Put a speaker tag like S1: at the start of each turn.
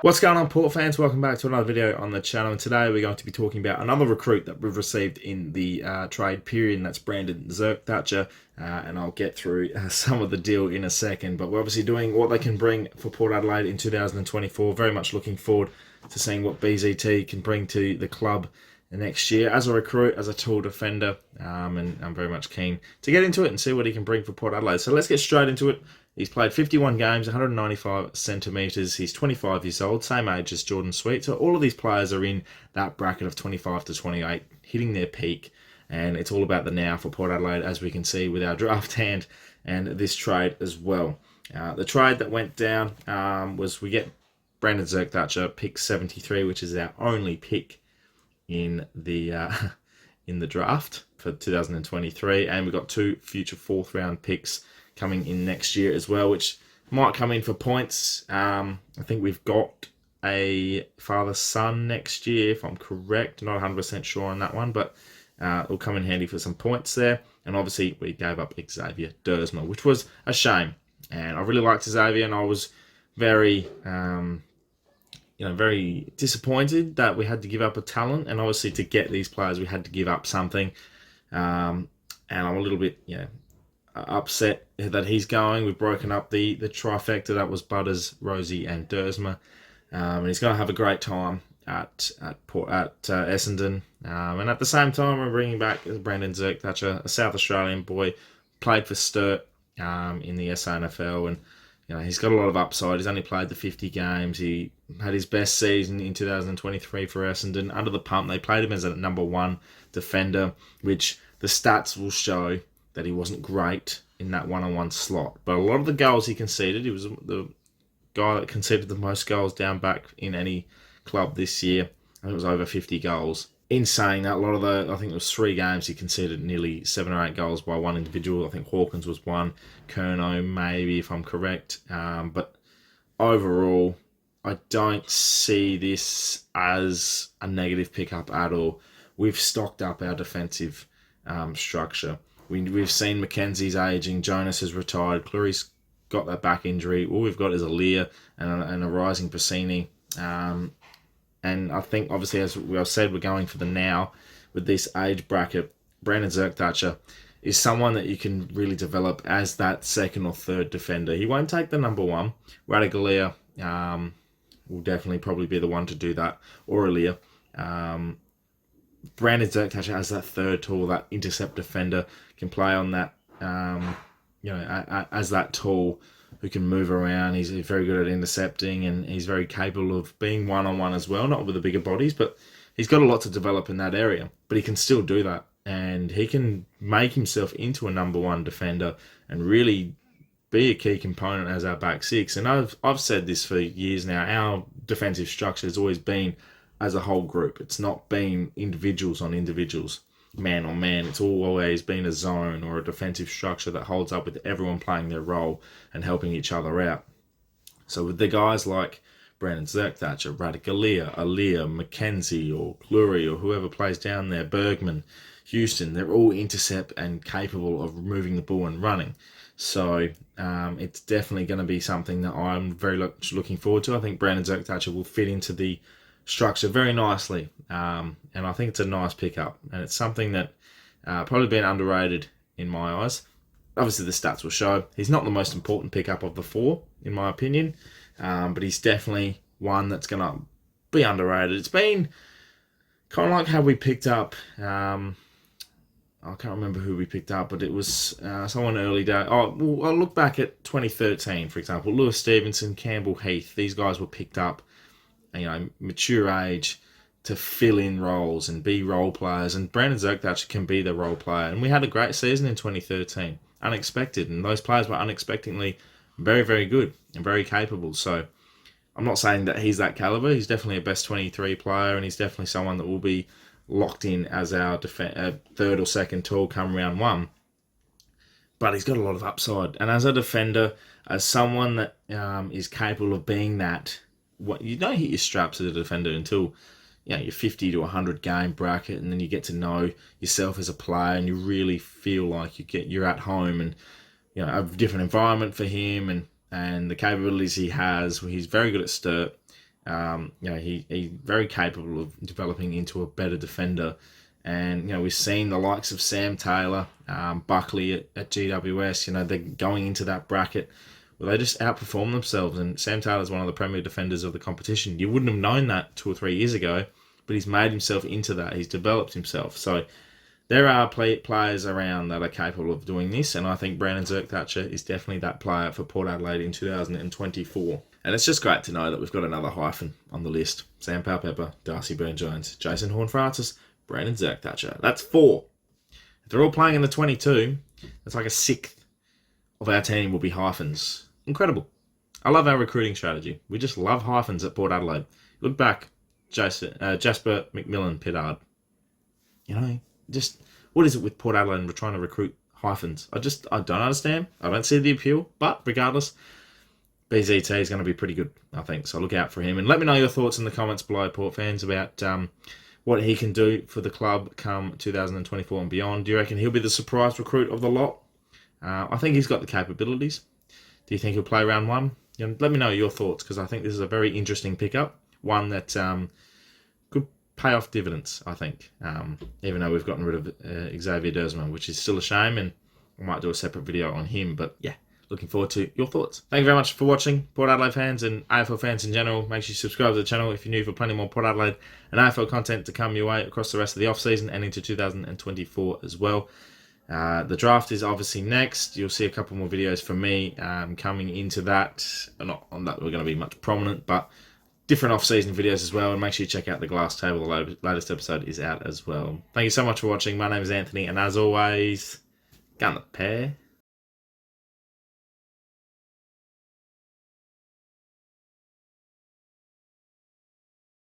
S1: What's going on, Port fans? Welcome back to another video on the channel, and today we're going to be talking about another recruit that we've received in the trade period, and that's Brandon Zerk-Thatcher, and I'll get through some of the deal in a second. But we're obviously doing what they can bring for Port Adelaide in 2024. Very much looking forward to seeing what BZT can bring to the club next year as a recruit, as a tall defender, and I'm very much keen to get into it and see what he can bring for Port Adelaide. So let's get straight into it. He's played 51 games, 195 centimetres. He's 25 years old, same age as Jordan Sweet. So all of these players are in that bracket of 25 to 28, hitting their peak. And it's all about the now for Port Adelaide, as we can see with our draft hand and this trade as well. The trade that went down was we get Brandon Zerk-Thatcher, pick 73, which is our only pick in the draft for 2023. And we've got two future fourth round picks coming in next year as well, which might come in for points. I think we've got a father-son next year, if I'm correct. Not 100% sure on that one, but it'll come in handy for some points there. And obviously, we gave up Xavier Dersma, which was a shame. And I really liked Xavier, and I was very, very disappointed that we had to give up a talent. And obviously, to get these players, we had to give up something. And I'm a little bit, upset that he's going. We've broken up the trifecta that was Butters, Rosie, and Dersma, and he's going to have a great time at Essendon. And at the same time, we're bringing back Brandon Zerk-Thatcher, a South Australian boy, played for Sturt in the SANFL, and he's got a lot of upside. He's only played the 50 games. He had his best season in 2023 for Essendon. Under the pump, they played him as a number one defender, which the stats will show that he wasn't great in that one-on-one slot. But a lot of the goals he conceded, he was the guy that conceded the most goals down back in any club this year. I think it was over 50 goals. In saying that, I think it was 3 games, he conceded nearly 7 or 8 goals by one individual. I think Hawkins was one, Kerno maybe, if I'm correct. But overall, I don't see this as a negative pickup at all. We've stocked up our defensive structure. We've seen Mackenzie's aging, Jonas has retired, Clury's got that back injury. All we've got is a Lear and a rising Pacini. And I think, obviously, as we said, we're going for the now with this age bracket. Brandon Zerk-Thatcher is someone that you can really develop as that second or third defender. He won't take the number one. Radagalia will definitely probably be the one to do that, or Lear. Brandon Zerk-Thatcher has that third tool, that intercept defender, can play on that, as that tool who can move around. He's very good at intercepting, and he's very capable of being one-on-one as well, not with the bigger bodies, but he's got a lot to develop in that area. But he can still do that, and he can make himself into a number one defender and really be a key component as our back six. And I've said this for years now, our defensive structure has always been as a whole group. It's not been individuals on individuals, man on man. It's always been a zone or a defensive structure that holds up with everyone playing their role and helping each other out. So with the guys like Brandon Zerk-Thatcher, Radagalia, Alia, Mackenzie, or Clury, or whoever plays down there, Bergman, Houston, they're all intercept and capable of moving the ball and running. So it's definitely going to be something that I'm very much looking forward to. I think Brandon Zerk-Thatcher will fit into the structure very nicely, and I think it's a nice pickup, and it's something that probably been underrated in my eyes. Obviously, the stats will show he's not the most important pickup of the 4, in my opinion, but he's definitely one that's going to be underrated. It's been kind of like how we picked up, I can't remember who we picked up, but it was someone early day. I'll look back at 2013, for example. Lewis Stevenson, Campbell Heath, these guys were picked up, mature age to fill in roles and be role players. And Brandon Zerk-Thatcher can be the role player. And we had a great season in 2013, unexpected. And those players were unexpectedly very, very good and very capable. So I'm not saying that he's that caliber. He's definitely a best 23 player, and he's definitely someone that will be locked in as our third or second tool come round 1. But he's got a lot of upside. And as a defender, as someone that is capable of being that, you don't hit your straps as a defender until your 50 to 100 game bracket, and then you get to know yourself as a player, and you really feel like you're at home, and a different environment for him, and the capabilities he has. He's very good at Sturt. He's very capable of developing into a better defender. And, we've seen the likes of Sam Taylor, Buckley at GWS, they're going into that bracket where they just outperform themselves. And Sam Taylor's one of the premier defenders of the competition. You wouldn't have known that 2 or 3 years ago, but he's made himself into that. He's developed himself. So there are players around that are capable of doing this, and I think Brandon Zerk-Thatcher is definitely that player for Port Adelaide in 2024. And it's just great to know that we've got another hyphen on the list. Sam Powell-Pepper, Darcy Byrne-Jones, Jason Horne-Francis, Brandon Zerk-Thatcher. That's 4. If they're all playing in the 22, that's like a 6th of our team will be hyphens. Incredible. I love our recruiting strategy. We just love hyphens at Port Adelaide. Look back, Jasper McMillan Pittard. Just what is it with Port Adelaide and we're trying to recruit hyphens? I don't understand. I don't see the appeal, but regardless, BZT is going to be pretty good, I think. So look out for him. And let me know your thoughts in the comments below, Port fans, about what he can do for the club come 2024 and beyond. Do you reckon he'll be the surprise recruit of the lot? I think he's got the capabilities. Do you think he'll play round 1? Let me know your thoughts, because I think this is a very interesting pickup. One that could pay off dividends, I think. Even though we've gotten rid of Xavier Dersman, which is still a shame, and I might do a separate video on him. But yeah, looking forward to your thoughts. Thank you very much for watching, Port Adelaide fans and AFL fans in general. Make sure you subscribe to the channel if you're new, for plenty more Port Adelaide and AFL content to come your way across the rest of the off-season and into 2024 as well. The draft is obviously next. You'll see a couple more videos from me coming into that. Not on that we're going to be much prominent, but different off-season videos as well. And make sure you check out the Glass Table. The latest episode is out as well. Thank you so much for watching. My name is Anthony, and as always, gun the pair.